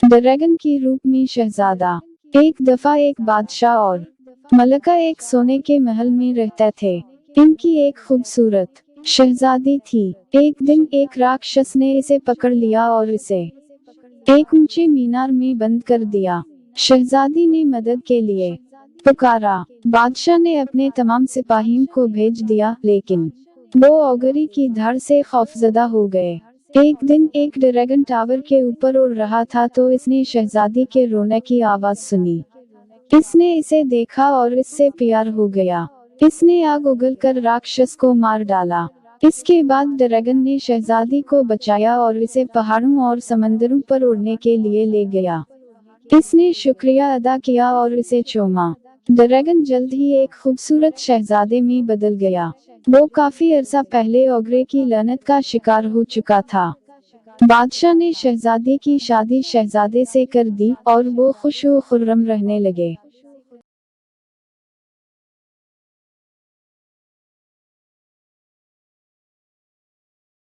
Dragon की रूप में शहजादा। एक दफा एक बादशाह और मलका एक सोने के महल में रहते थे। इनकी एक खूबसूरत शहजादी थी। एक दिन एक राक्षस ने इसे पकड़ लिया और इसे एक ऊंचे मीनार में बंद कर दिया। शहजादी ने मदद के लिए पुकारा। बादशाह ने अपने तमाम सिपाहियों को भेज दिया, लेकिन वो ओगरी की धार से खौफजदा हो गए। एक दिन एक ड्रैगन टावर के ऊपर उड़ रहा था तो इसने शहजादी के रोने की आवाज सुनी। इसने इसे देखा और इससे प्यार हो गया। इसने आग उगलकर राक्षस को मार डाला। इसके बाद ड्रैगन ने शहजादी को बचाया और इसे पहाड़ों और समंदरों पर उड़ने के लिए ले गया। इसने शुक्रिया अदा किया और इसे चूमा। ड्रैगन जल्द ही एक खूबसूरत शहजादे में बदल गया। वो काफी अरसा पहले ओगरे की लानत का शिकार हो चुका था। बादशाह ने शहजादी की शादी शहजादे से कर दी और वो खुश व खुर्रम रहने लगे।